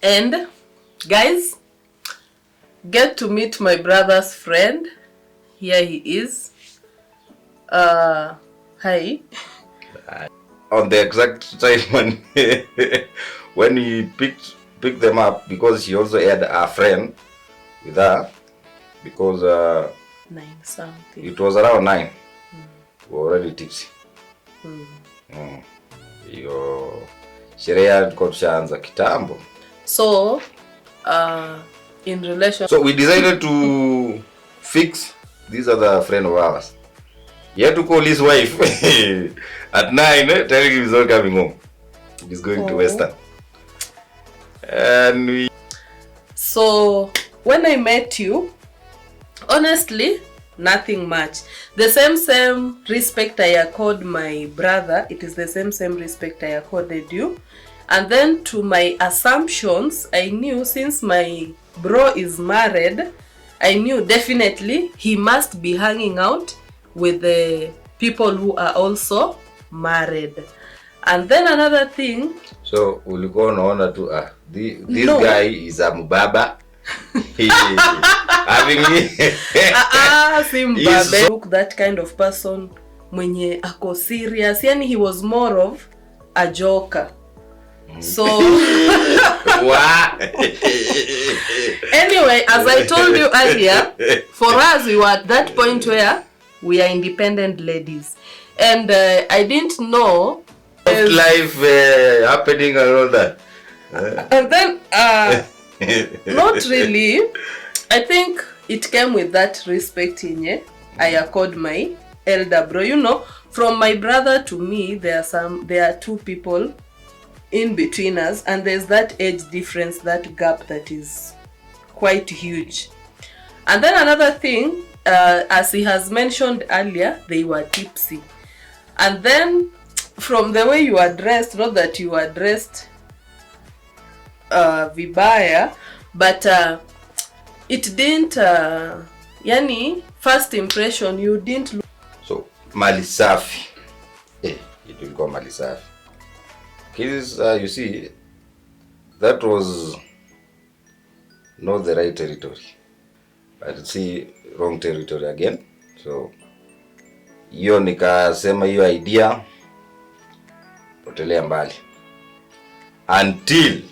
And guys, get to meet my brother's friend. Here he is. Hi. On the exact time when we picked them up, because she also had a friend with her, because 9 something. it was around 9. We were already tipsy. Hiyo sherehe ilikuwa tushaanza kitambo. So in relation, so we decided to fix this other friend of ours. He had to call his wife at 9, telling him he's not coming home. He's going to Western. And so when I met you, honestly, nothing much. The same respect I accord my brother, it is the same respect I accorded you. And then to my assumptions, I knew since my bro is married, I knew definitely he must be hanging out with the people who are also married. And then another thing, so ulikuwa unaona tu this guy is a mbaba. Having me Simbabe look that kind of person mwenye ako serious. Yani he was more of a joker. So anyway, as I told you earlier, for us we were at that point where we are independent ladies, and I didn't know life happening and all that. And then not really. I think it came with that respect in I accord my elder bro. You know, from my brother to me, there are 2 people in between us, and there's that age difference, that gap that is quite huge. And then another thing, as he has mentioned earlier, they were tipsy. And then from the way you are dressed, not that you are dressed vibaya, but it didn't yani first impression you didn't look. So mali safi, it will go mali safi. Kids, you see, that was not the right territory, but see, wrong territory again. So hiyo nikasema hiyo idea potelea mbali until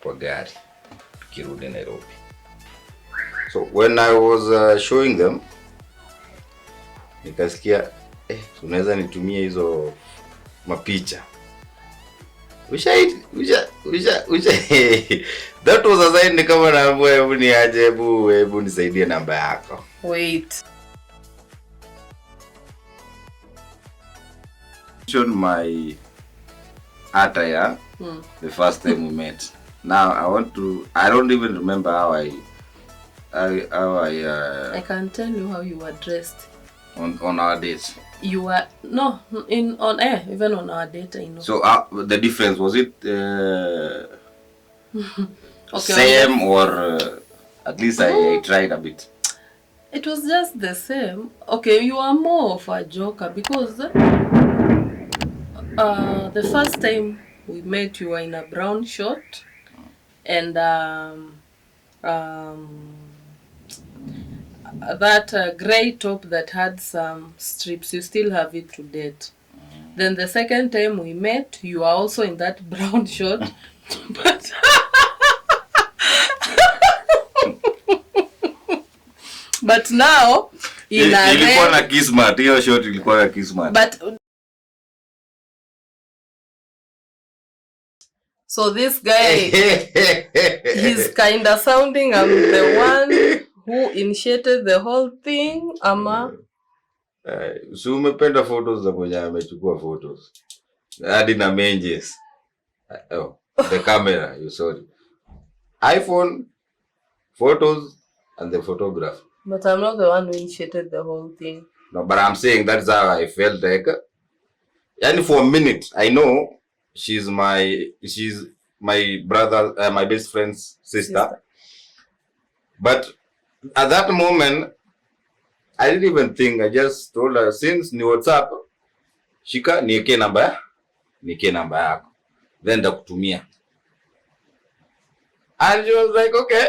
kwa gari tukirudi Nairobi. So when I was showing them, nikasikia unaweza nitumie hizo mapicha. That was a sign kama naambia hebu ni aje, hebu nisaidie namba yako. Wait. Show my attire the first time we met. Now I don't even remember how I can tell you how you were dressed on our dates. You were on air, even on our date, I know. So the difference, was it okay, same or at least I tried a bit? It was just the same. Okay, you are more of a joker because the first time we met you were in a brown short and that grey top that had some strips. You still have it to date. Then the second time we met, you are also in that brown short. But now in a ilikuwa na kismat, hiyo short ilikuwa na kismat. But so this guy he's kind of sounding I'm the one who initiated the whole thing, ama so umependa photos za mwenye amechukua photos hadi na menjes. The camera, you saw it. iPhone, photos and the photograph. But I'm not the one who initiated the whole thing. No, but I'm saying that's how I felt like. And for a minute, I know she's my brother, my best friend's sister. But at that moment, I didn't even think. I just told her, since ni WhatsApp, shika nieke namba yako. then ndakutumia. And she was like, okay.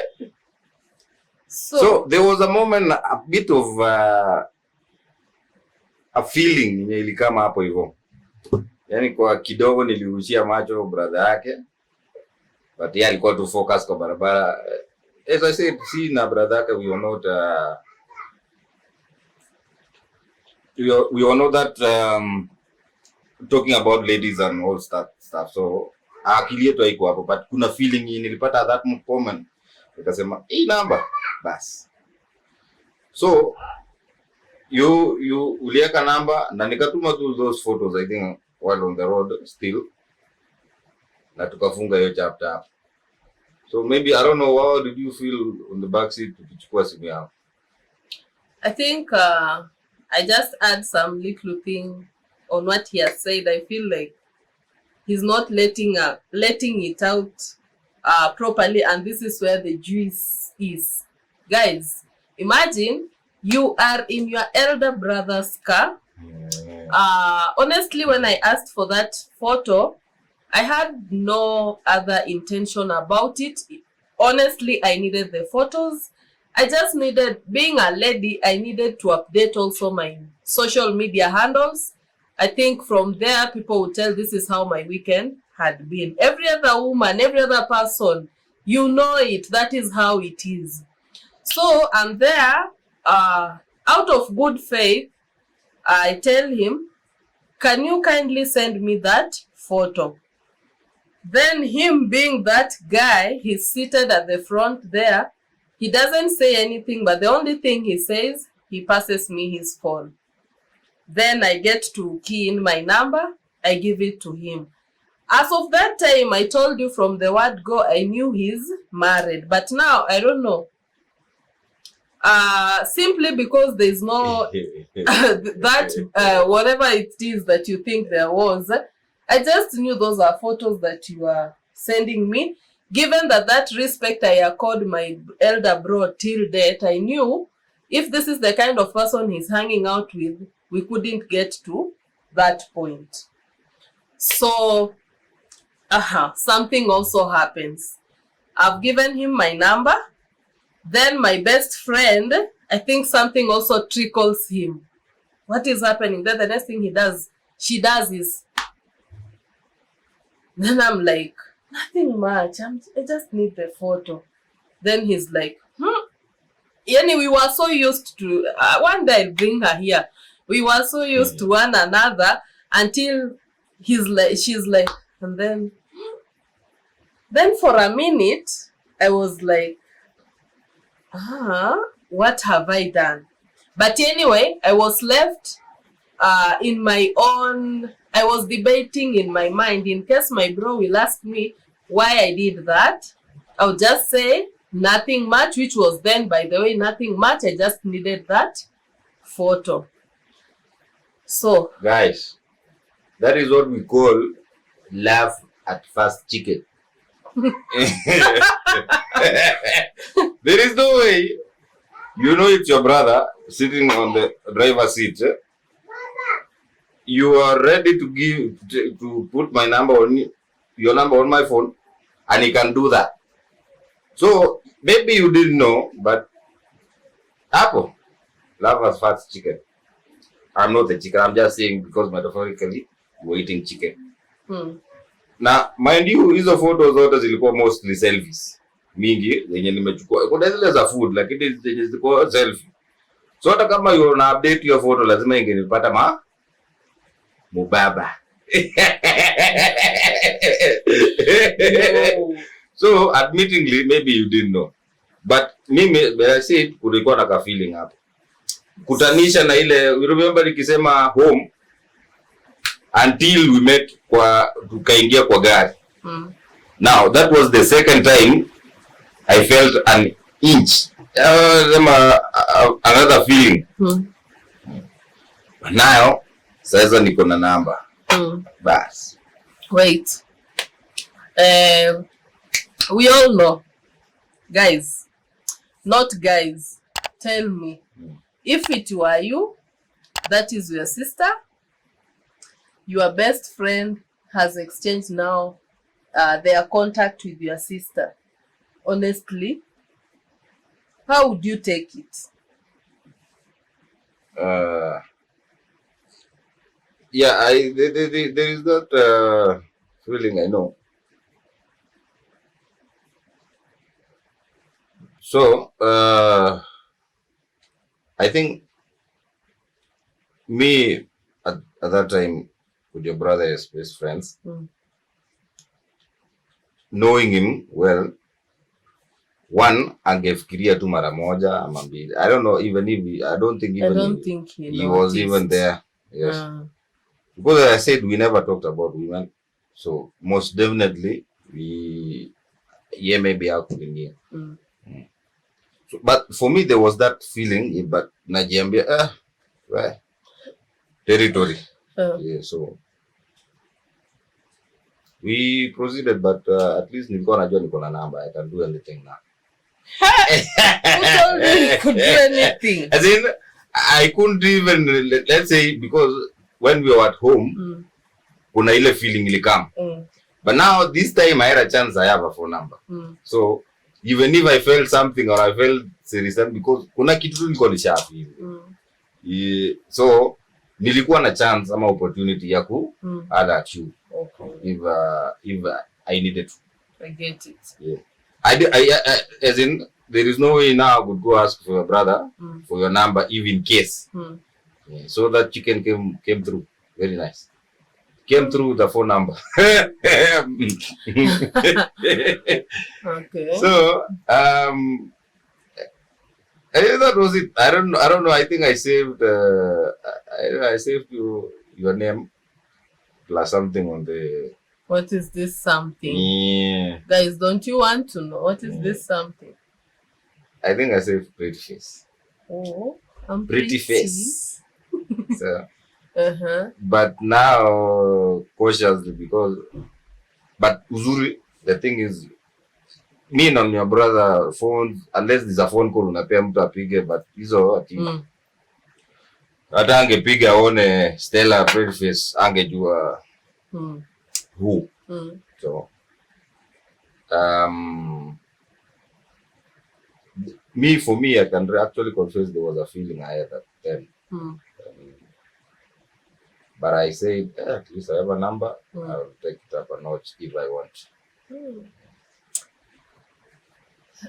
So there was a moment, a bit of a feeling yenye ilikama hapo hivyo. Yani kwa kidogo nilirushia macho brother yake, but yeye alikuwa tu focus kwa barabara. As I said, see na brother yake, we are not we are not that talking about ladies and all stuff. So akili yetu haiko hapo, but kuna feeling nilipata at that moment, nikasema hii namba bas. So you ulieka namba na nikatuma tu those photos, I think while on the road still, na tukafunga hiyo chapter. So maybe I don't know, how did you feel on the back seat ukichukua simu yako? I think I just add some little thing on what he has said. I feel like he's not letting it out properly, and this is where the juice is. Guys, imagine you are in your elder brother's car. Honestly, when I asked for that photo, I had no other intention about it. Honestly, I needed the photos. I just needed, being a lady, I needed to update also my social media handles. I think from there, people would tell this is how my weekend had been. Every other woman, every other person, you know it. That is how it is. So I'm there, out of good faith, I tell him, can you kindly send me that photo? Then him being that guy, he's seated at the front there. He doesn't say anything, but the only thing he says, he passes me his phone. Then I get to key in my number, I give it to him. As of that time, I told you from the word go, I knew he's married. But now, I don't know. Simply because there's no, whatever it is that you think there was, I just knew those are photos that you are sending me. Given that respect I accord my elder bro till date, I knew if this is the kind of person he's hanging out with, we couldn't get to that point. So, something also happens. I've given him my number. Then my best friend, I think something also trickles him. What is happening? Then the next thing she does is, then I'm like, nothing much. I just need the photo. Then he's like, Yani we were so used to, one day I'll bring her here. We were so used to one another until she's like, and then for a minute, I was like, what have I done? But anyway, I was left in my own, I was debating in my mind, in case my bro will ask me why I did that, I'll just say nothing much, which was then, by the way, nothing much. I just needed that photo. So, guys, that is what we call laugh at first chicken. There is no way, you know it's your brother sitting on the driver's seat. You are ready to put my number on your number on my phone, and he can do that. So maybe you didn't know, but Apple, love as fast chicken. I'm not a chicken. I'm just saying because metaphorically we're eating chicken. Na mind you, hizo photos zote zilikuwa mostly selfies. Mingi zenye nimechukua. Kuna zile za food lakini zenye zilikuwa selfie. So hata kama you na update your photo lazima ingenipata mubaba. So admittingly maybe you didn't know. But mimi when I said kulikuwa na ka feeling hapo. Kutanisha na ile, you remember nikisema home until we met tukaingia kwa gari. Now that was the second time I felt an inch. Another feeling. But now sasa niko na namba. Bas. Wait. We all know. Guys. Not guys. Tell me. If it were you, that is your sister, your best friend has exchanged now their contact with your sister, honestly, how would you take it? Yeah, there is that feeling, I know. So, I think me at that time with your brother as best friends, knowing him well, one angefikiria tu mara moja ama mbili. I don't know, even if I don't think he was even there. Yes. Because as I said, we never talked about women. So most definitely yeah, maybe I could in here. So, but for me there was that feeling, but najiambia right, territory. Yeah, so we proceeded, but at least nilikuwa najua niko na number. I can do anything now. Who told you you could do anything? As in, I couldn't even, let's say, because when we were at home, kuna ile feeling ilikam. But now, this time, I had a chance, I have a phone number. So, even if I felt something or I felt serious, because kuna kitu nilikuwa nishafi. So, nilikuwa na chance ama opportunity ya ku add at you. Okay. If I needed to. I get it. Yeah. I as in, there is no way now I would go ask for your brother for your number, even in case. Yeah, so that chicken came through. Very nice. Came through the phone number. Okay. So that was it. I don't know. I think I saved. I saved your name plus something on the. What is this something? Yeah. Guys, don't you want to know? What is this something? I think I saved pretty face. Oh, I'm pretty face. So, but now cautiously because, but uzuri, the thing is, me and your brother phone, unless there's a phone call unapea mtu apige, but hizo ati hata angepiga aone Stella pretty face angejua who. So for me, I can actually confess there was a feeling I had at then. But I said, at least I have a number. I'll take it up a notch if I want.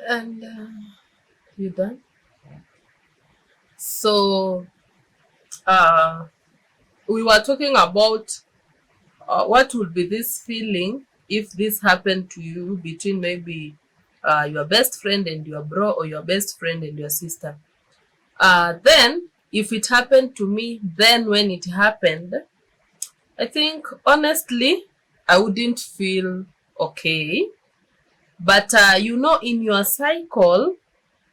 And you done? So we were talking about what would be this feeling if this happened to you between maybe your best friend and your bro or your best friend and your sister. Then if it happened to me, then when it happened, I think honestly I wouldn't feel okay. But in your cycle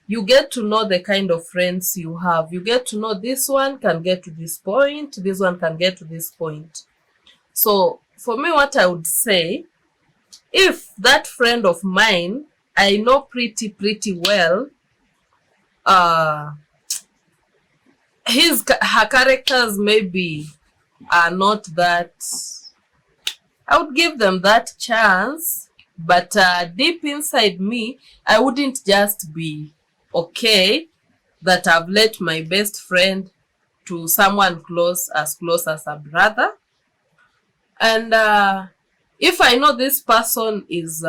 you get to know the kind of friends you have. You get to know this one can get to this point, this one can get to this point. So for me, what I would say, if that friend of mine I know pretty well, her characters maybe are not that, I would give them that chance, but deep inside me, I wouldn't just be okay that I've let my best friend to someone close as a brother. And if I know this person is,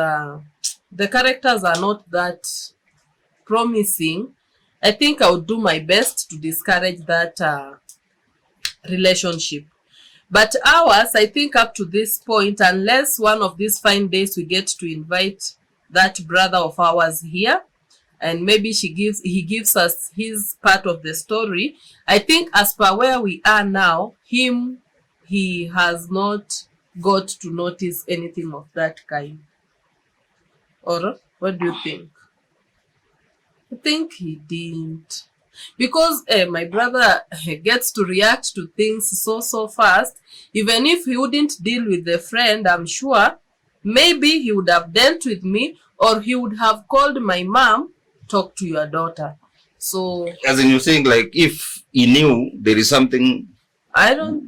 the characters are not that promising, I think I would do my best to discourage that relationship. But ours, I think up to this point, unless one of these fine days we get to invite that brother of ours here, and maybe he gives us his part of the story, I think as per where we are now, he has not got to notice anything of that kind. Or what do you think? I think he didn't. Because my brother gets to react to things so fast. Even if he wouldn't deal with the friend, I'm sure maybe he would have dealt with me, or he would have called my mom, talk to your daughter. So as in you're saying, like, if he knew there is something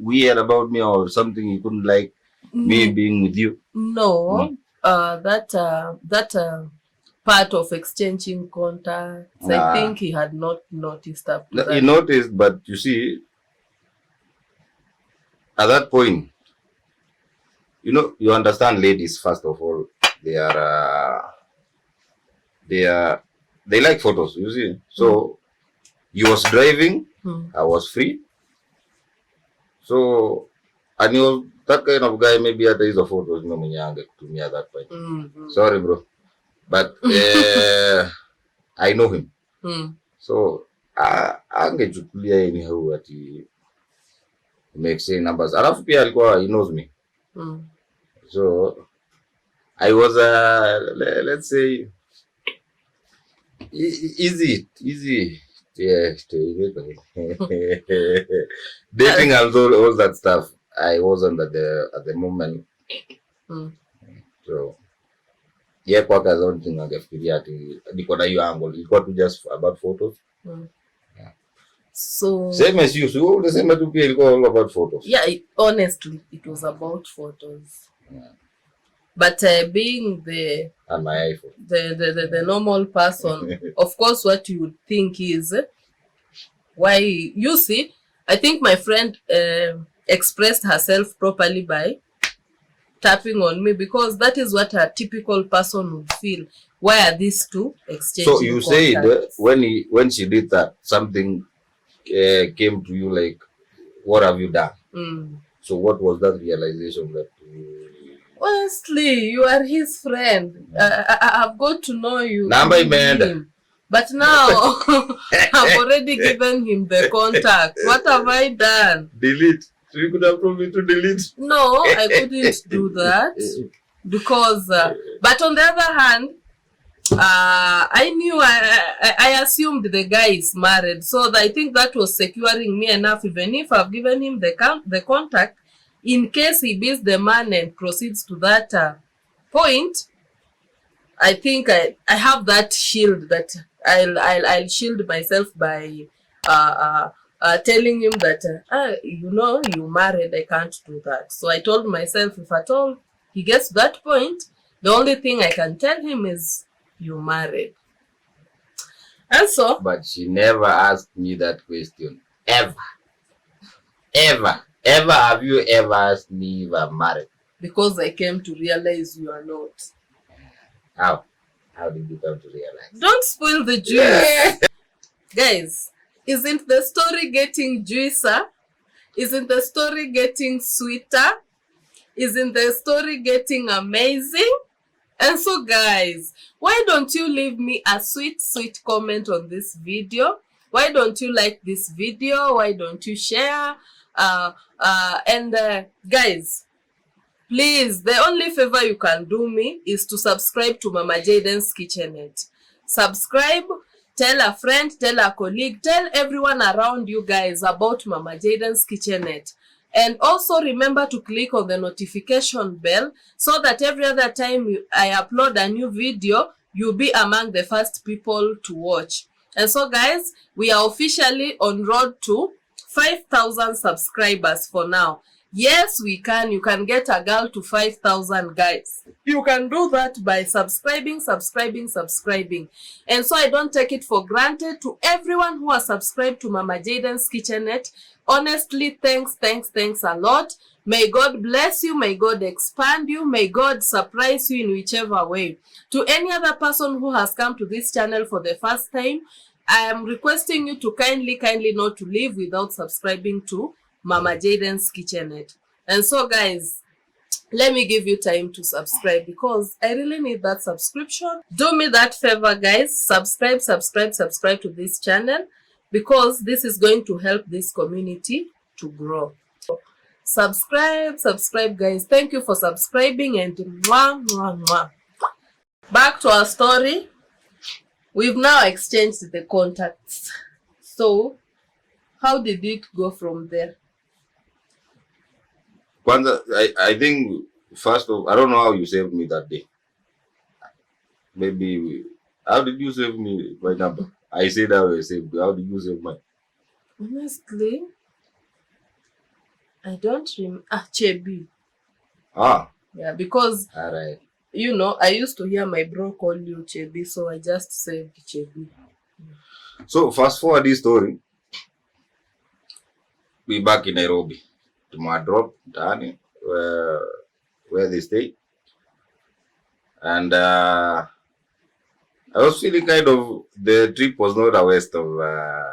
weird about me or something he couldn't like me being with you. No. that part of exchanging contacts. I think he had not noticed up to that. He noticed, but you see, at that point, you know, you understand ladies, first of all, they like photos, you see. So he was driving, I was free. So, and he was that kind of guy, maybe at the photos, no to me at that point. Sorry, bro. But I know him. So, I get to clear anyhow what he makes say numbers. Alafu pia alikuwa he knows me. So I was let's say easy dating and all that stuff. I wasn't at the moment. So yeah, kwa kazi thing angefikiria ati niko na hiyo angle. Ilikuwa tu just about photos. So same as you, so the same tu pia ilikuwa all about photos. Yeah, honestly, it was about photos. But being the and my iPhone, the normal person, of course, what you would think is why you see. I think my friend expressed herself properly by tapping on me, because that is what a typical person would feel. Why are these two exchanging? So you said when she did that, something came to you like, what have you done? So what was that realization that honestly, you are his friend. I've got to know you. Number him. But now I've already given him the contact. What have I done? Delete. So you could have told me to delete. No, I couldn't do that because but on the other hand, I knew I assumed the guy is married, so I think that was securing me enough. Even if I've given him the contact, in case he beats the man and proceeds to that point, I think I have that shield that I'll shield myself by telling him that you know, you married, I can't do that. So I told myself, if at all he gets to that point, the only thing I can tell him is, you married. And so, but she never asked me that question. Ever have you ever asked me if I'm married? Because I came to realize you are not. How did you come to realize? Don't spoil the juice. Guys, isn't the story getting juicer? Isn't the story getting sweeter? Isn't the story getting amazing? And so guys, why don't you leave me a sweet comment on this video? Why don't you like this video? Why don't you share? And guys, please, the only favor you can do me is to subscribe to Mama Jayden's Kitchenette. Subscribe, tell a friend, tell a colleague, tell everyone around you guys about Mama Jayden's Kitchenette. And also remember to click on the notification bell so that every other time I upload a new video, you'll be among the first people to watch. And so guys, we are officially on road to 5,000 subscribers for now. Yes, we can. You can get a girl to 5,000, guys. You can do that by subscribing. And so I don't take it for granted. To everyone who has subscribed to Mama Jayden's Kitchenette, honestly, thanks a lot. May God bless you. May God expand you. May God surprise you in whichever way. To any other person who has come to this channel for the first time, I am requesting you to kindly not to leave without subscribing to Mama Jayden's Kitchenette. And so guys, let me give you time to subscribe because I really need that subscription. Do me that favor, guys. Subscribe to this channel because this is going to help this community to grow. Subscribe, guys. Thank you for subscribing and mwah. Back to our story. We've now exchanged the contacts. So, how did it go from there? I think first of, I don't know how you saved me that day. Maybe how did you save me my number? I said how I saved you. How did you save mine? Honestly, I don't remember. Chebi. Ah. Yeah, because all right. you know, I used to hear my bro call you Chebi, so I just said Chebi. So fast forward this story, we back in Nairobi. To my drop, Dani, where they stay. And I was feeling kind of, the trip was not a waste of, I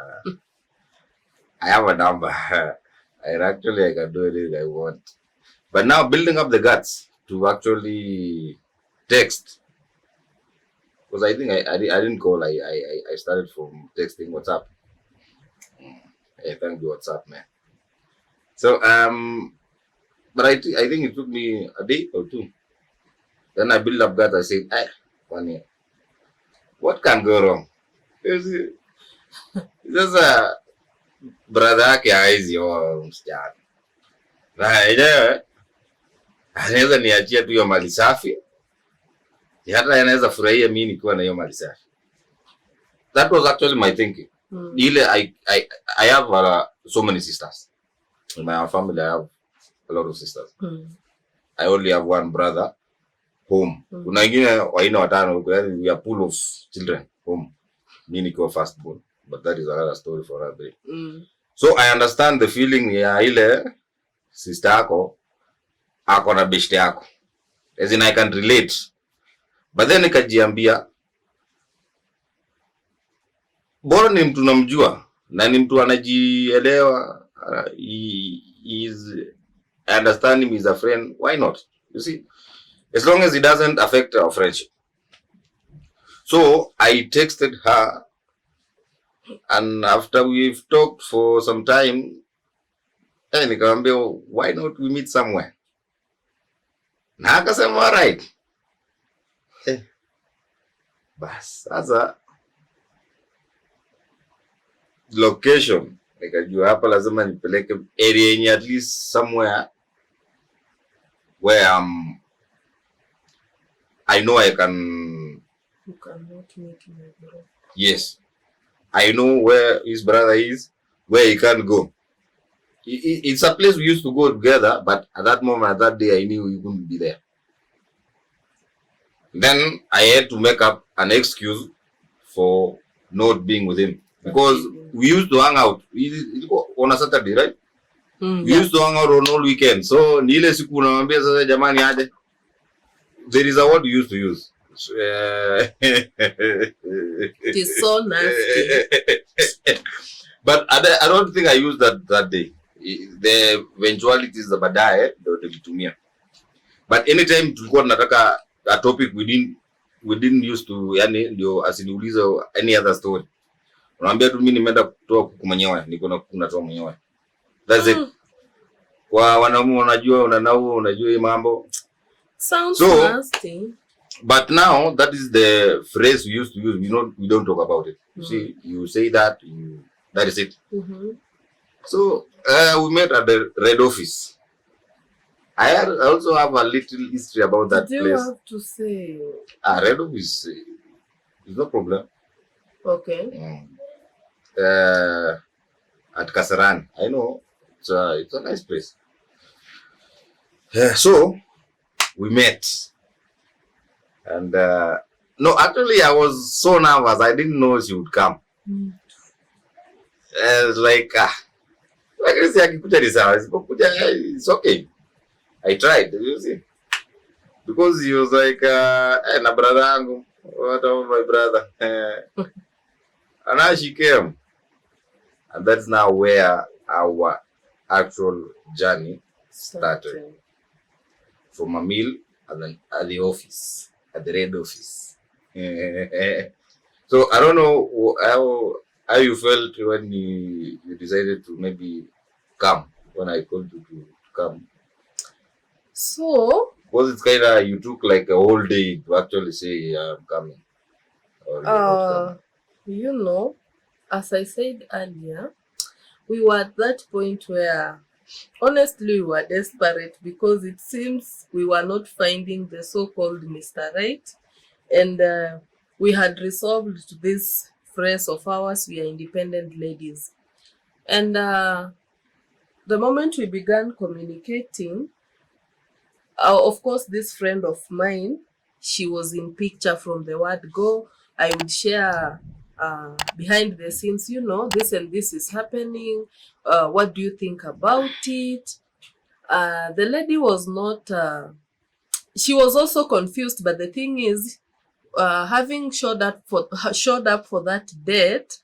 have a number. I can do anything I want. But now building up the guts to actually text, because I think I didn't call, I started from texting WhatsApp. I thank you WhatsApp, man. So but I think it took me a day or two. Then I built up guts. I said, one year, what can go wrong? Just a brother yake hawezi oa msichana. Na yenyewe anaweza niachia tu hiyo mali safi. Hata anaweza furahia mimi nikiwa na hiyo mali safi. That was actually my thinking. Ile I have so many sisters. In my family I have a lot of sisters. I only have one brother home. Kuna wengine waina watano, yani we are full of children home. Mimi nikiwa first born, but that is another story for another day. So I understand the feeling ya ile sister yako ako na beshte yako. As in I can relate. But then nikajiambia, bora ni mtu namjua na ni mtu anajielewa, I understand him, he's a friend, why not? You see, as long as it doesn't affect our friendship. So I texted her, and after we've talked for some time, nikamwambia, why not we meet somewhere? Na akasema alright. Bas, sasa location, nikajua hapa lazima nipeleke area yenye at least somewhere where I know I can. You cannot meet my bro. Yes, I know where his brother is, where he can go. It's a place we used to go together, but at that moment, that day, I knew he wouldn't be there. Then I had to make up an excuse for not being with him, because we used to hang out on a Saturday, right? We used to hang out on all weekends. So nile siku namwambia sasa jamani aje. There is a word we used to use. It is so nasty. But I don't think I used that day. The eventualities za baadaye ndio tulitumia. But anytime tulikuwa tunataka a topic we didn't used to, yani ndio asiniulize any other story. Unaambia tu mimi nimeenda kutoa kuku manyoya, niko na kuku natoa manyoya. That's it. Kwa wanaume unajua hii mambo. Sounds nasty. But now that is the phrase we used to use. We don't talk about it. You see, you say that, that is it. So we met at the Red Office. I also have a little history about that place. Do you have to say? Red Office is no problem. Okay. At Kasarani, I know it's a nice place. So we met, and no, actually I was so nervous. I didn't know she would come. It's like it's okay. I tried, you see, because he was like, na brother yangu, what about my brother? And now she came, and that's now where our actual journey started. From a meal and then at the office, at the Red Office. So I don't know how you felt when you decided to maybe come, when I called you to come. So, was it kind of, you took like a whole day to actually say I'm coming? Or coming? You know, as I said earlier, we were at that point where honestly we were desperate, because it seems we were not finding the so-called Mr. Right, and we had resolved this phrase of ours, we are independent ladies, and the moment we began communicating, of course this friend of mine she was in picture from the word go. I would share behind the scenes, you know, this and this is happening. What do you think about it? The lady was not, she was also confused, but the thing is, having showed up for that date,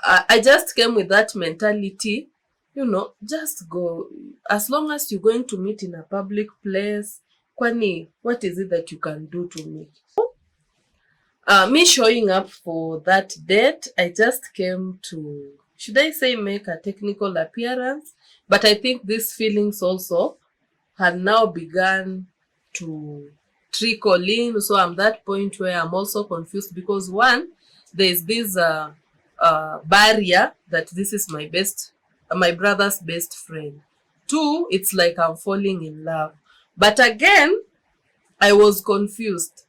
I just came with that mentality, you know, just go. As long as you're going to meet in a public place, kwani, what is it that you can do to me? Me showing up for that date, I just came to, should I say, make a technical appearance? But I think these feelings also had now begun to trickle in. So I'm that point where I'm also confused because one, there's this barrier that this is my brother's best friend. Two, it's like I'm falling in love. But again, I was confused.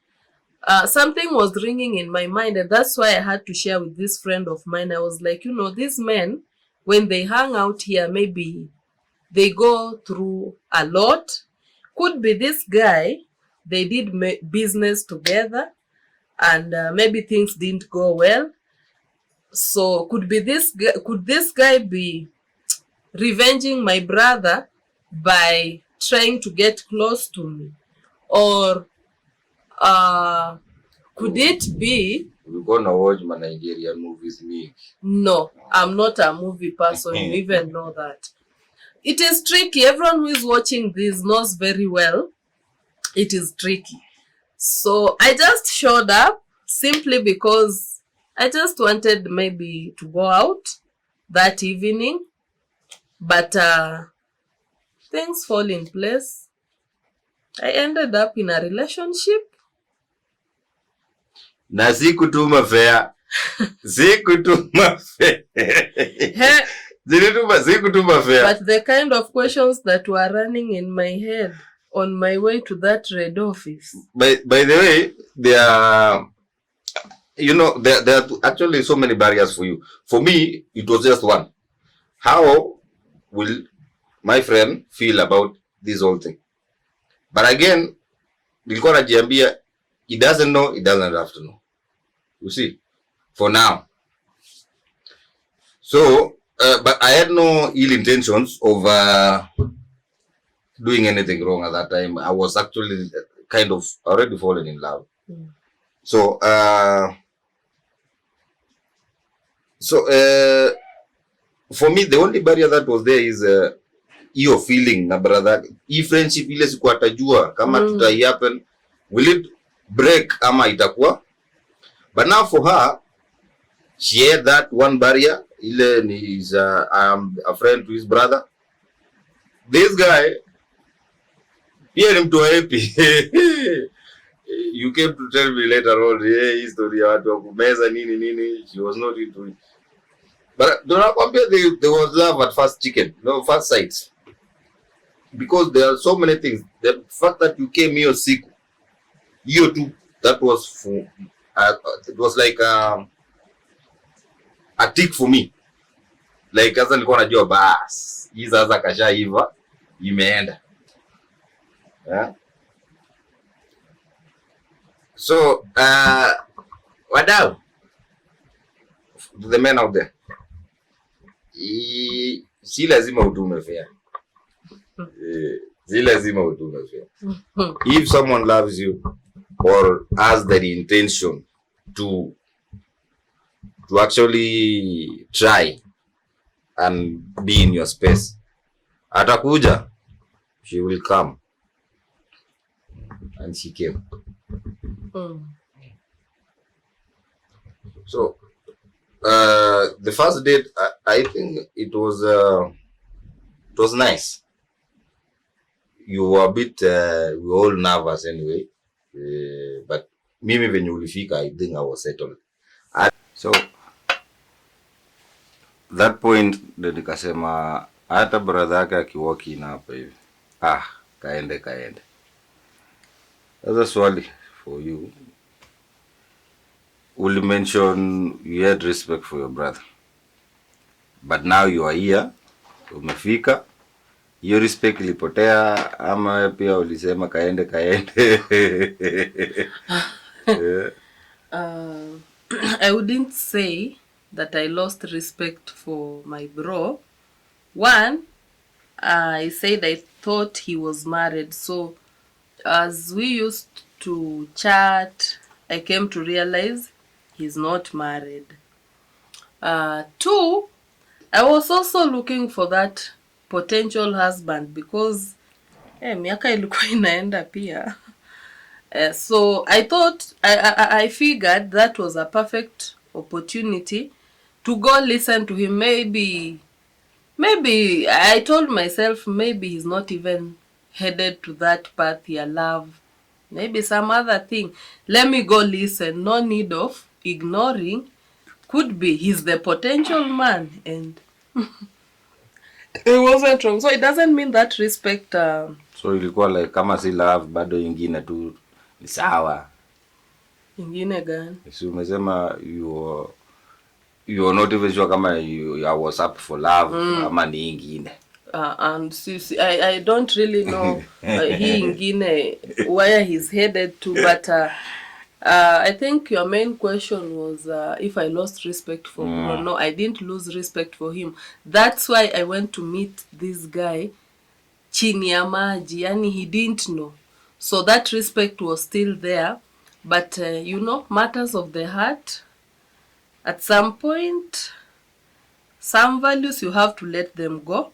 Something was ringing in my mind, and that's why I had to share with this friend of mine. I was like, you know, these men, when they hang out here, maybe they go through a lot. Could be this guy, they did business together, and maybe things didn't go well. So could this guy be revenging my brother by trying to get close to me? Or could it be... We're gonna watch my Nigerian movies, Nick. No, I'm not a movie person. You even know that. It is tricky. Everyone who is watching this knows very well it is tricky. So I just showed up simply because I just wanted maybe to go out that evening. But things fall in place. I ended up in a relationship. Na sikutuma fare. Sikutuma fare. Sikutuma fare. But the kind of questions that were running in my head on my way to that red office. By the way, there are, you know, there are actually so many barriers for you. For me, it was just one. How will my friend feel about this whole thing? But again, nilikuwa najiambia, he doesn't know, he doesn't have to know. You see, for now. So, but I had no ill intentions of doing anything wrong at that time. I was actually kind of already fallen in love. So, for me, the only barrier that was there is your feeling na brother. Hii friendship ile siku atajua kama tutai happen, will it break ama itakuwa? But now for her, she had that one barrier. Ile is I'm a friend to his brother. This guy, pia ni mtu happy. You came to tell me later on, hey, history ya watu wa kumeza nini. She was not into it. But don't nakwambia there was love at first chicken, no, first sight. Because there are so many things. The fact that you came here sick, you too, that was for, it was like a tick for me. Like sasa nilikuwa najua bas, hii sasa kashaiva, imeenda. Yeah. So, wadau, the men out there, si lazima utume fare. Si lazima utume fare. If someone loves you or has the intention to actually try and be in your space, atakuja, she will come. And she came. So, the first date, I think it was nice. You were a bit, we were all nervous anyway. But mimi venye ulifika, I think I was settled. So, that point, ndio nikasema, hata brother yake akiwalk in hapa hivi. Kaende. That's a swali for you. Will you mention you had respect for your brother, but now you are here, umefika, hiyo respect ilipotea ama pia ulisema kaende? I wouldn't say that I lost respect for my bro. One, I said I thought he was married, so as we used to chat, I came to realize he's not married. Two, I was also looking for that potential husband because miaka ilikuwa inaenda pia. So I thought, I figured that was a perfect opportunity to go listen to him. Maybe I told myself maybe he's not even headed to that path ya love. Maybe some other thing. Let me go listen. No need of ignoring. Could be he's the potential man, and it wasn't wrong. So it doesn't mean that respect. So ilikuwa like kama si love bado ingine tu ni sawa. Ingine gani? Si umesema you are not even sure kama I was up for love ama ni ingine. And see, I don't really know he ingine where he's headed to, but I think your main question was if I lost respect for him. No, I didn't lose respect for him. That's why I went to meet this guy chini ya maji, yani he didn't know, so that respect was still there, but matters of the heart, at some point some values you have to let them go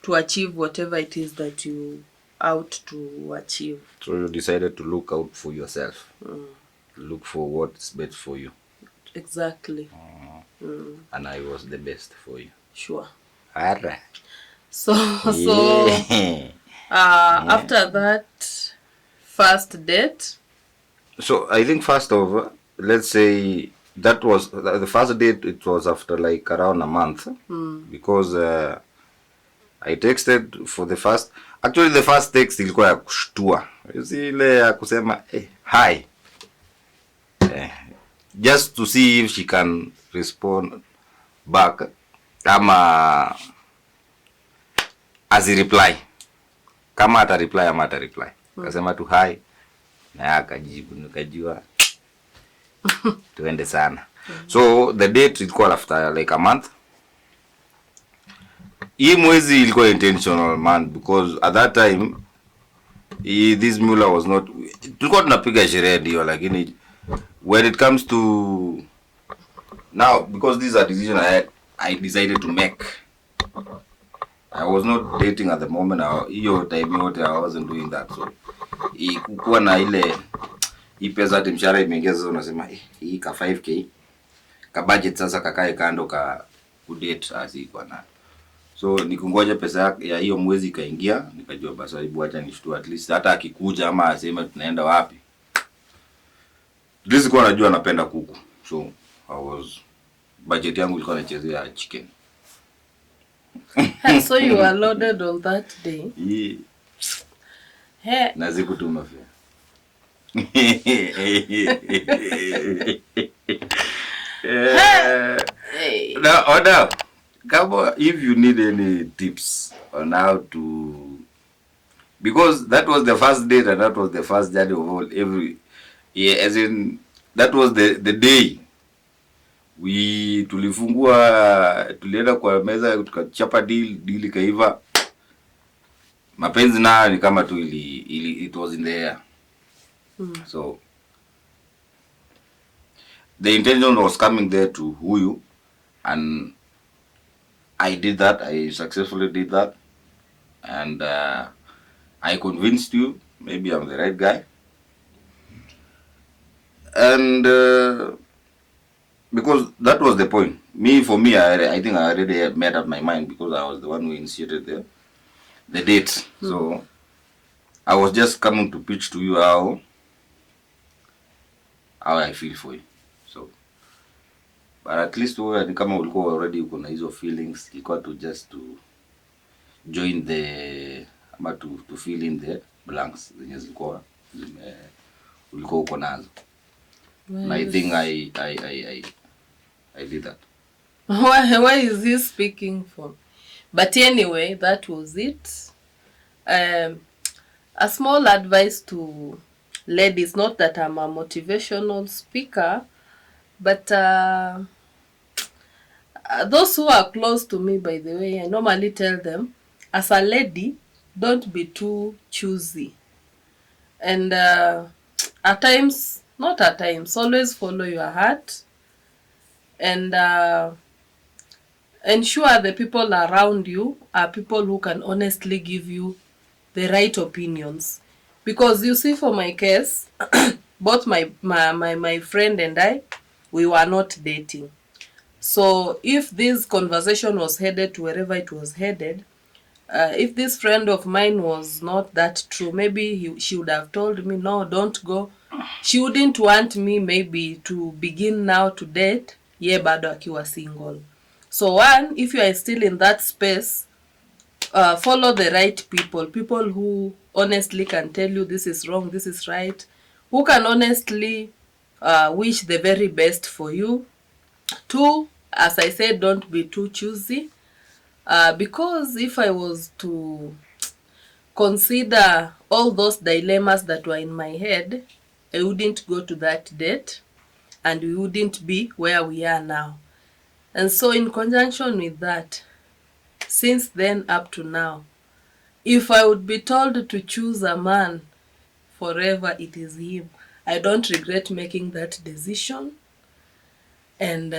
to achieve whatever it is that you out to achieve. So you decided to look out for yourself. Look for what's best for you. Exactly. And I was the best for you. Sure. Alright. So after that first date. So I think first of, let's say that was the first date. It was after like around a month because I texted for the first. Actually, the first text ilikuwa ya kushtua. You see ile ya kusema hi. Just to see if she can respond back ama as a reply. Kama ata reply ama ata reply. Kasema tu hi. Na akajibu nikajua tuende sana. So the date ilikuwa after like a month. Hii mwezi ilikuwa intentional man, because at that time this Muller was not, tulikuwa tunapiga sherehe ndio, lakini when it comes to now, because these are decisions I decided to make. I was not dating at the moment. Hiyo time yote I wasn't doing that. So ikuwa na ile pesa mshahara imeingia, sasa unasema hii ka 5k ka budget sasa kakae kando ka kudate asikuwa na. So nikungoja pesa ya hiyo mwezi kaingia, nikajua basi hebu acha nishtue, at least hata akikuja ama asema tunaenda wapi. This kwa najua napenda kuku. So budget yangu ilikuwa inachezea chicken. So you were loaded on that day. Yeah. Hey. Nazikutuma fia. Now, Gabo, if you need any tips on how to, because that was the first date and that was the first journey of all, as in that was the day tulienda kwa meza tukachapa deal ikaiva. Mapenzi nayo ni kama tu it was in the air. So the intention was coming there to huyu, and I did that. I successfully did that, and I convinced you maybe I'm the right guy. And because that was the point. For me, I think I already made up my mind, because I was the one who initiated the date. So I was just coming to pitch to you how I feel for you. So, but at least ni kama ulikuwa already uko na hizo feelings, ilikuwa to just to join ama to fill in the blanks zenye zilikuwa ulikuwa uko nazo. And I think I did that. Why is he speaking for? But anyway, that was it. A small advice to ladies, not that I'm a motivational speaker, but those who are close to me, by the way, I normally tell them, as a lady, don't be too choosy. And at times, not at times, always follow your heart, and ensure the people around you are people who can honestly give you the right opinions. Because you see, for my case, both my friend and I, we were not dating. So if this conversation was headed to wherever it was headed, if this friend of mine was not that true, maybe she would have told me, no, don't go. She wouldn't want me maybe to begin now to date, ye bado akiwa single. So one, if you are still in that space, follow the right people who honestly can tell you this is wrong, this is right, who can honestly wish the very best for you. Two, as I said, don't be too choosy, because if I was to consider all those dilemmas that were in my head, I wouldn't go to that date and we wouldn't be where we are now. And so in conjunction with that, since then up to now, if I would be told to choose a man forever, it is him. I don't regret making that decision, and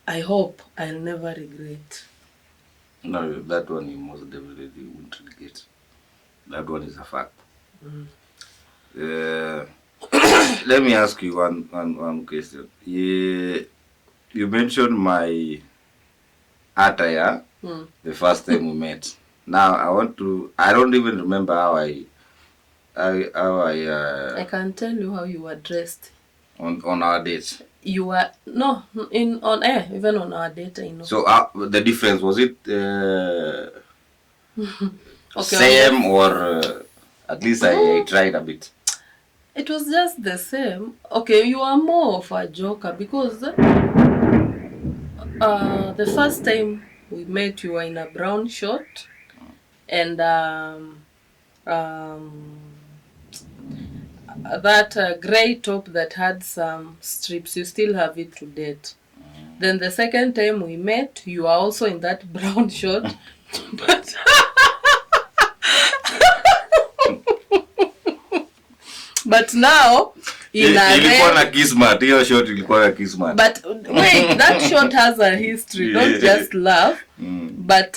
I hope I'll never regret. No, that one you most definitely won't regret. That one is a fact. Let me ask you one question. You mentioned my attire the first time we met. Now I don't even remember how I can tell you how you were dressed on our date. You were on air, even on our date, I know. So the difference, was it okay, same or at least I tried a bit? It was just the same. Okay, you are more of a joker because the first time we met, you were in a brown short and that grey top that had some strips. You still have it to date. Then the second time we met, you are also in that brown short. But now ilikuwa na kismat, hiyo short ilikuwa na kismat. But wait, that short has a history. Don't just laugh. But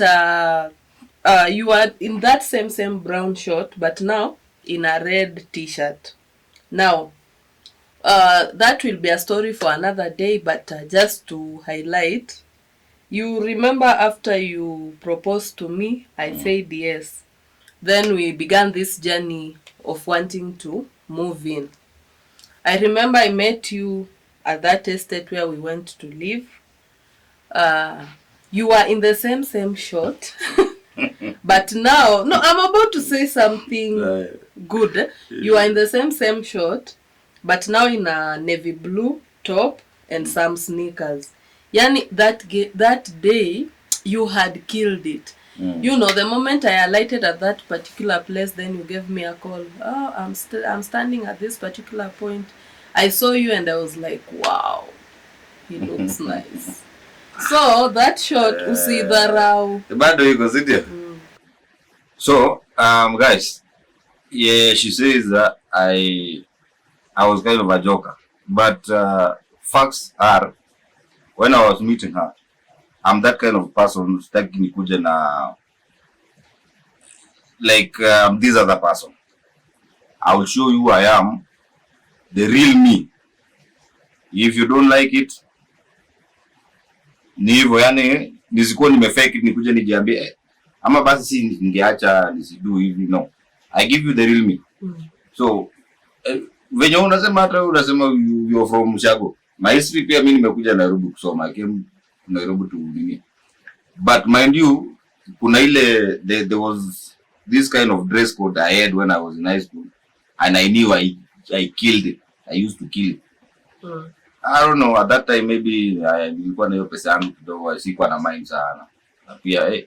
you are in that same brown short, but now in a red t-shirt. Now that will be a story for another day, but just to highlight, you remember after you proposed to me, I said yes. Then we began this journey of wanting to move in. I remember I met you at that estate where we went to live. You were in the same short. But now, no, I'm about to say something good. You are in the same short, but now in a navy blue top and some sneakers. Yani, that day, you had killed it. You know, the moment I alighted at that particular place, then you gave me a call. Oh, I'm standing at this particular point. I saw you and I was like, wow, he looks nice. So that shot, usidharau. Bado iko sio? So, guys, yeah, she says that I was kind of a joker, but facts are, when I was meeting her, I'm that kind of person who's taking nikuja na like this other person. I will show you who I am, the real me. If you don't like it, ni hivyo, yani nisikuwa nimefake it nikuja nijiambie ama basi si ningeacha nisidu hivi. No, I give you the real me. So venye unasema, hata unasema you're from Shago, my history pia mimi nimekuja Nairobi kusoma. I came Nairobi to nini, but mind you, kuna ile there was this kind of dress code I had when I was in high school, and I knew I killed it. I used to kill it. I don't know, at that time maybe nilikuwa na hiyo pesa yangu kidogo, sikuwa na mind sana, na pia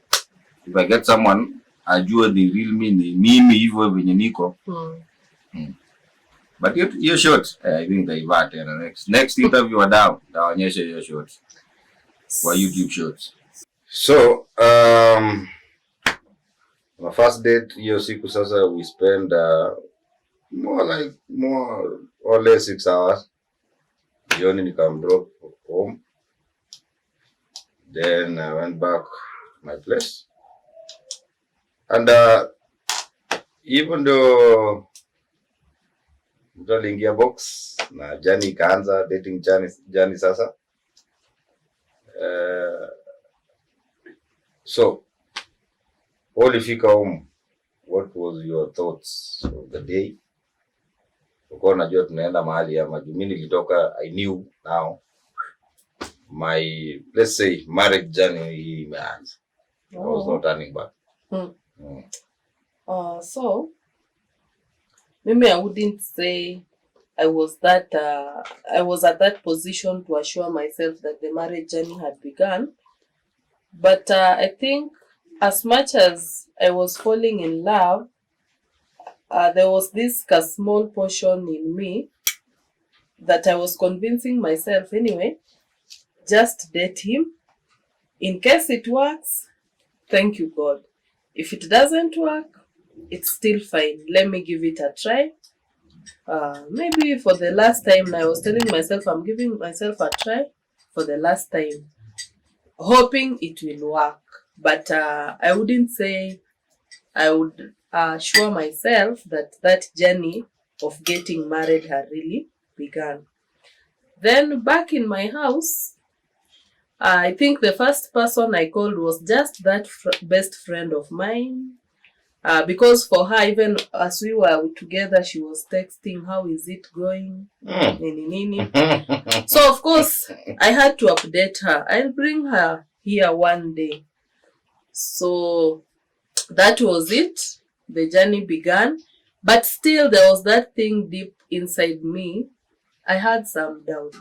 if I get someone ajue ni real me, ni mimi hivyo venye niko. But hiyo short, I think divert na next interview wadau taonyesha hiyo short kwa YouTube shorts. So my first date hiyo siku sasa we spend more or less 6 hours. Jioni nikamdrop home, then I went back to my place, and even though aliingia box na Jani ikaanza dating Jani sasa. So ulifika home, what was your thoughts of the day? Uko najua tunaenda mahali ama mimi nilitoka, I knew now my, let's say, marriage journey imeanza. I was not turning back. So maybe I wouldn't say I was at that position to assure myself that the marriage journey had begun. But I think as much as I was falling in love, there was this small portion in me that I was convincing myself, anyway, just date him. In case it works, thank you, God. If it doesn't work, it's still fine. Let me give it a try. Maybe for the last time, I was telling myself I'm giving myself a try for the last time, hoping it will work. But I wouldn't say I would assure myself that that journey of getting married had really begun. Then back in my house, I think the first person I called was just that best friend of mine. Because for her, even as we were together, she was texting, how is it going? Nini. So of course, I had to update her. I'll bring her here one day. So that was it. The journey began. But still, there was that thing deep inside me. I had some doubt.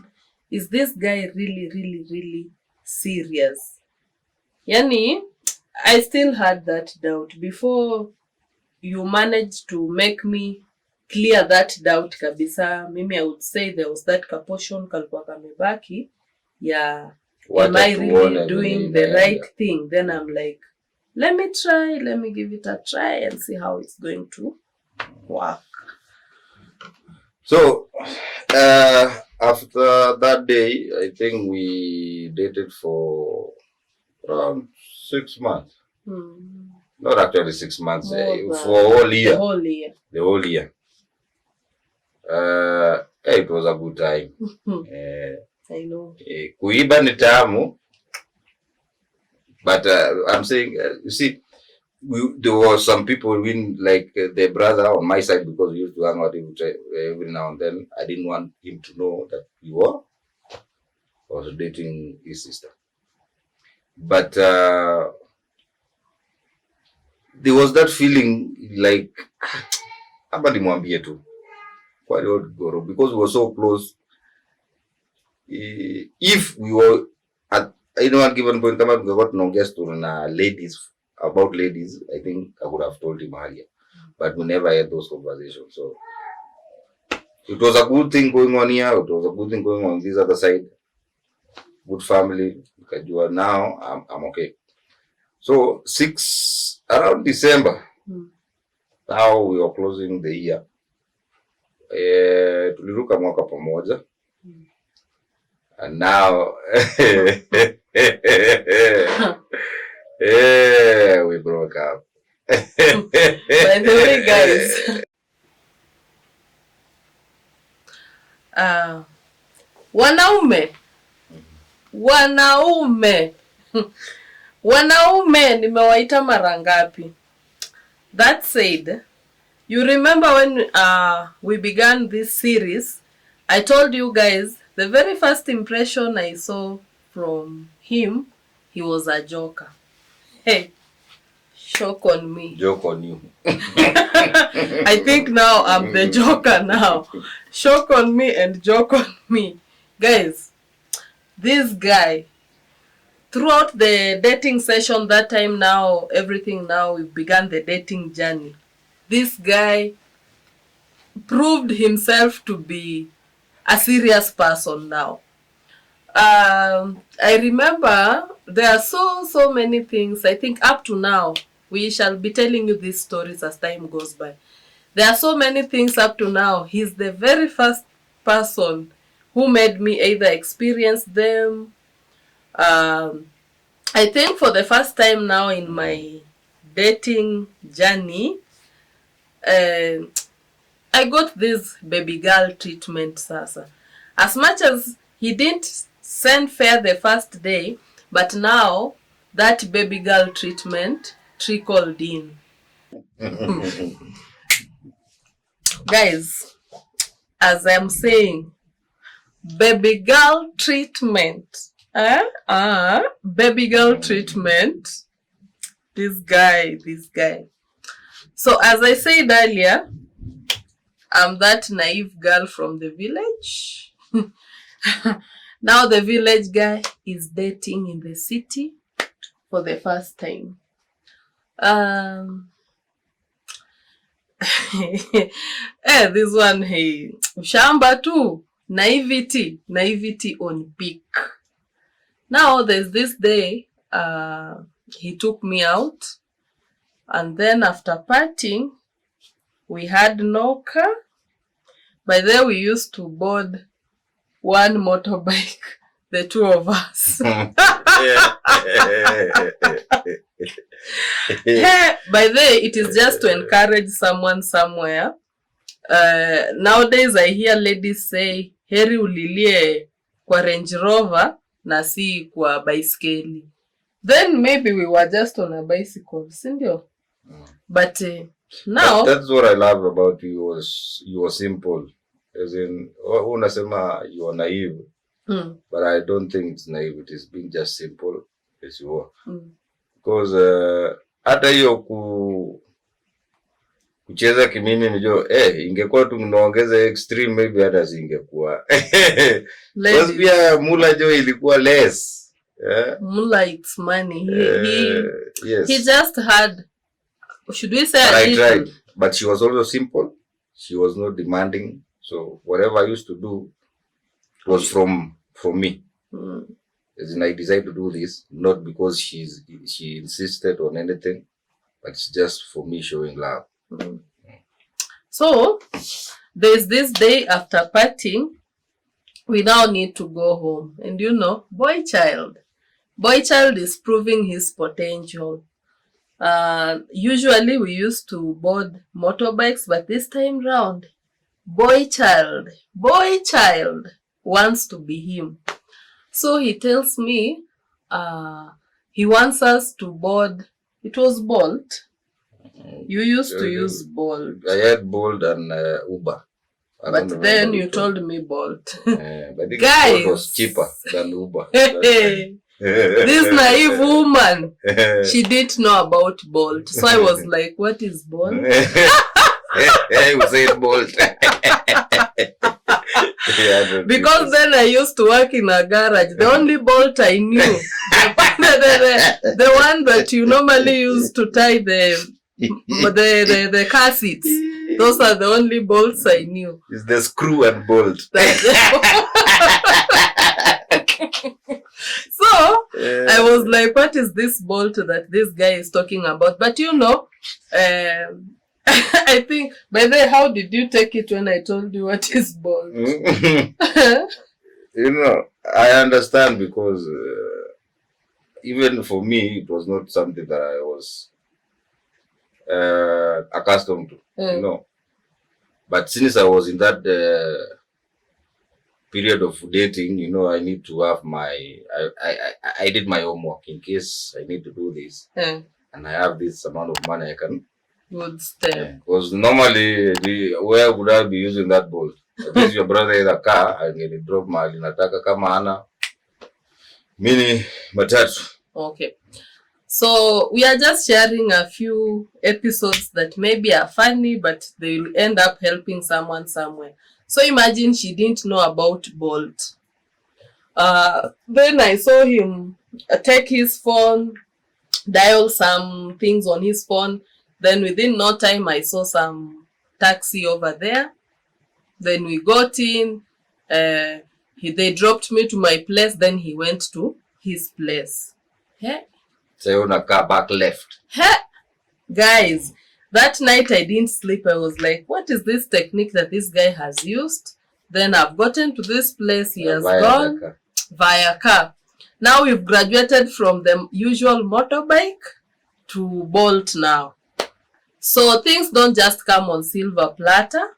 Is this guy really, really, really serious? Yani, I still had that doubt. Before you managed to make me clear that doubt kabisa, mimi I would say there was that portion kalikuwa kamebaki. Yeah, am I really doing the right thing? Then I'm like, let me give it a try and see how it's going to work. So, after that day, I think we dated for around 6 months. Not actually 6 months, for a whole year. The whole year. It was a good time. I know. Kuiba ni tamu. But I'm saying, you see, there were some people, like the brother on my side, because we used to hang out every now and then. I didn't want him to know that we was dating his sister. But there was that feeling like, because we were so close. If we were at one given point, about ladies, I think I would have told him earlier. But we never had those conversations. So it was a good thing going on here. It was a good thing going on this other side. Good family. Now I'm okay. So around December, now we were closing the year. Tuliruka mwaka pamoja. And now we broke up. By the way, guys, wanaume nimewaita mara ngapi? That said, you remember when we began this series, I told you guys the very first impression I saw from him, he was a joker. Hey, shock on me. Joke on you. I think now I'm the joker now. Shock on me and joke on me. Guys, this guy, throughout the dating session that time, now everything, now we've begun the dating journey. This guy proved himself to be a serious person now. I remember there are so many things. I think up to now, we shall be telling you these stories as time goes by. There are so many things up to now. He's the very first person who made me either experience them. I think for the first time now in my dating journey, I got this baby girl treatment sasa. As much as he didn't send fare the first day, but now that baby girl treatment trickled in. Guys, as I'm saying, baby girl treatment. Baby girl treatment. This guy. So as I said earlier, I'm that naive girl from the village. Now the village guy is dating in the city for the first time. This one, hey, shamba too. Naivety on peak. Now there's this day, he took me out, and then after partying, we had no car. By then we used to board one motorbike, the two of us. By then it is just to encourage someone somewhere. Nowadays I hear ladies say, heri ulilie kwa Range Rover na si kwa baiskeli. Then maybe we were just on a bicycle, sindio? But now that's what I love about you. You were simple, as in unasema you are naive, but I don't think it's naive. It is being just simple as you are, because hata hiyo kucheza kimimi nijo ingekuwa tunaongeza extreme, maybe hata zingekuwa because pia mula jo ilikuwa less. Mula, it's money. Yes. He just had, should we say, I tried, but she was also simple. She was not demanding. So whatever I used to do, it was from me. As in, I decided to do this not because she insisted on anything, but it's just for me showing love. So there's this day after partying, we now need to go home, and you know, boy child is proving his potential. Usually we used to board motorbikes, but this time round, boy child wants to be him. So he tells me he wants us to board, it was Bolt. You used to use Bolt. I had Bolt and Uber. But then you told me Bolt. But I think Guys, Bolt was cheaper than Uber. This naive woman, she didn't know about Bolt. So I was like, what is Bolt? I would say Bolt. Because then I used to work in a garage. The only Bolt I knew, the one that you normally use to tie the car seats. Those are the only bolts I knew. It's the screw and bolt. So I was like, what is this bolt that this guy is talking about? But you know, I think, by the way, how did you take it when I told you what is bolt? You know, I understand, because even for me, it was not something that I was accustomed to, you know. But since I was in that period of dating, you know, I need to have I did my homework in case I need to do this, and I have this amount of money I can. Good step. Because normally, where would I be using that bolt? At least your brother has a car, I'm going to drop my nataka kama ana mini matatu. Okay. So we are just sharing a few episodes that maybe are funny, but they will end up helping someone somewhere. So imagine she didn't know about Bolt. Then I saw him take his phone, dial some things on his phone. Then within no time, I saw some taxi over there. Then we got in. They dropped me to my place. Then he went to his place. Hey. So you wanna car back left. Hey, guys, that night I didn't sleep. I was like, what is this technique that this guy has used? Then I've gotten to this place. He has gone via car. Now we've graduated from the usual motorbike to Bolt now. So things don't just come on silver platter.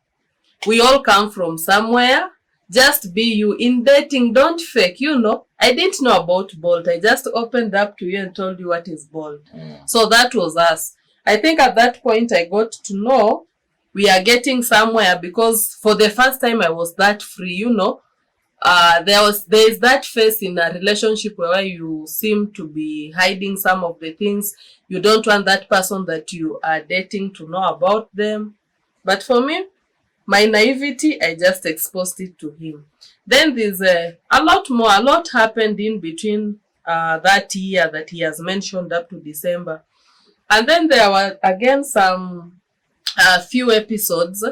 We all come from somewhere. Just be you. In dating, don't fake. I didn't know about Bolt. I just opened up to you and told you what is Bolt. So that was us. I think at that point I got to know we are getting somewhere, because for the first time I was that free, there is that phase in a relationship where you seem to be hiding some of the things. You don't want that person that you are dating to know about them. But for me, my naivety, I just exposed it to him. Then there's a lot happened in between that year that he has mentioned up to December. And then there were again some few episodes.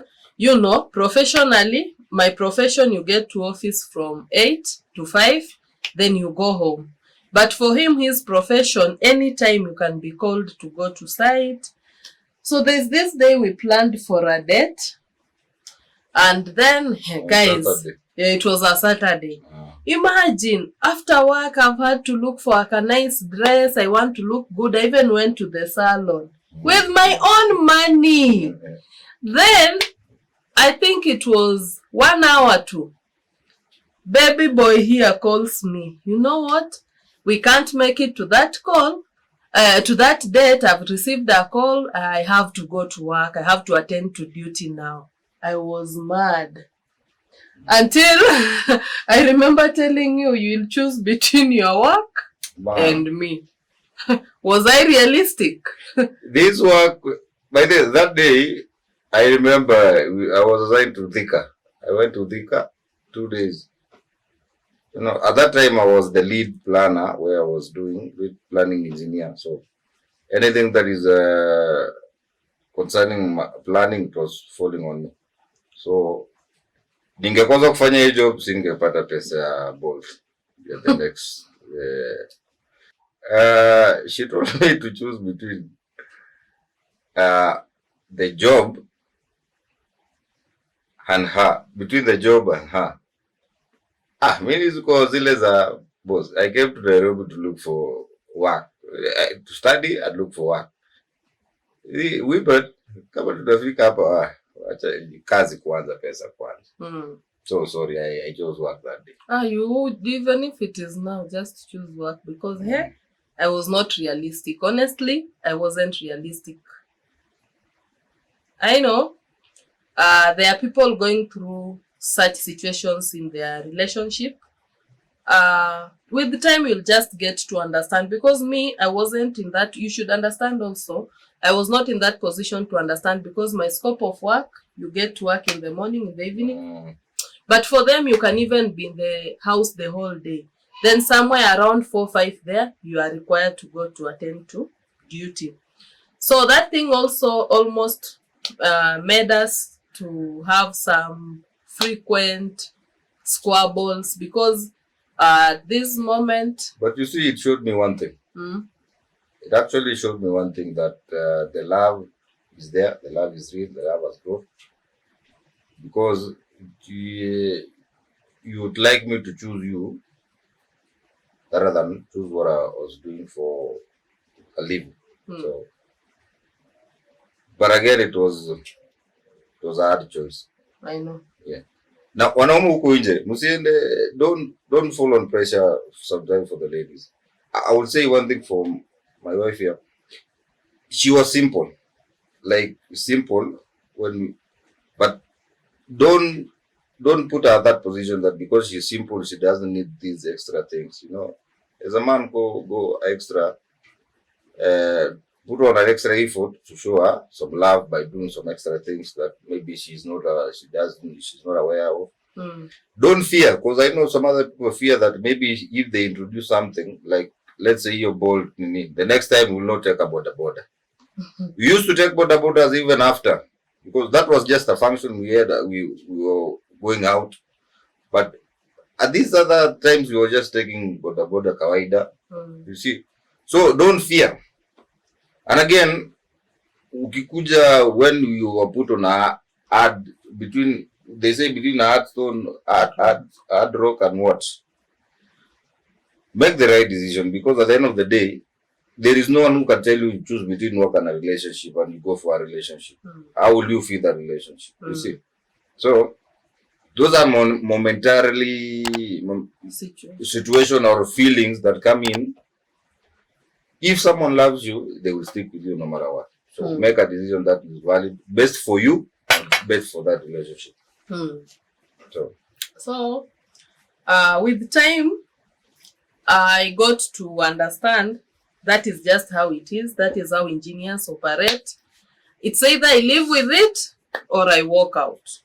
Professionally, my profession, you get to office from 8 to 5, then you go home. But for him, his profession, anytime you can be called to go to site. So there's this day we planned for a date. And then, guys, it was a Saturday. Imagine, after work, I've had to look for a nice dress. I want to look good. I even went to the salon with my own money. Then, I think it was 1 hour to, baby boy here calls me. You know what? We can't make it to that call. To that date, I've received a call. I have to go to work. I have to attend to duty now. I was mad. Until I remember telling you, you'll choose between your work and me. Was I realistic? This work, by that day, I remember I was assigned to Thika. I went to Thika 2 days. At that time I was the lead planner where I was doing lead planning engineer. So anything that is concerning planning, it was falling on me. So ningekosa kufanya hii job singepata pesa ya Bolt. The next she told me to choose between the job and her. Between the job and her. Mimi ziko zile za boss. I came to Nairobi to look for work. To study and look for work. Kama tutafika hapa acha kazi kwanza, pesa kwanza. So sorry, I chose work that day. You would, even if it is now, just choose work, because I was not realistic. Honestly, I wasn't realistic. I know there are people going through such situations in their relationship. With the time, you'll just get to understand, because me, I wasn't in that. You should understand also, I was not in that position to understand, because my scope of work, you get to work in the morning, in the evening. But for them, you can even be in the house the whole day. Then somewhere around 4, 5 there, you are required to go to attend to duty. So that thing also almost made us to have some frequent squabbles, because this moment. But you see, it showed me one thing. It actually showed me one thing, that the love is there, the love is real, the love has grown. Because you would like me to choose you rather than choose what I was doing for a living. So, but again, it was a hard choice. I know. Yeah. Now, wanaume huko nje, msiende, don't fall on pressure sometimes for the ladies. I would say one thing for my wife here. She was simple, but don't put her in that position that because she's simple, she doesn't need these extra things. As a man, go extra, put on an extra effort to show her some love by doing some extra things that maybe she's not aware of. Don't fear, because I know some other people fear that maybe if they introduce something like let's say you're bold, the next time we will not take a boda. We used to take bodas even after, because that was just a function we had. We were going out, but at these other times we were just taking boda kawaida. You see, so don't fear. And again, ukikuja when you were put on a ad between, they say between a hard rock and what, make the right decision, because at the end of the day, there is no one who can tell you choose between work and a relationship, and you go for a relationship. How will you feel that relationship? You see, so those are momentarily situation or feelings that come in. If someone loves you, they will stick with you no matter what. So make a decision that is valid, best for you, and best for that relationship. So with time, I got to understand that is just how it is. That is how engineers operate. It's either I live with it or I walk out.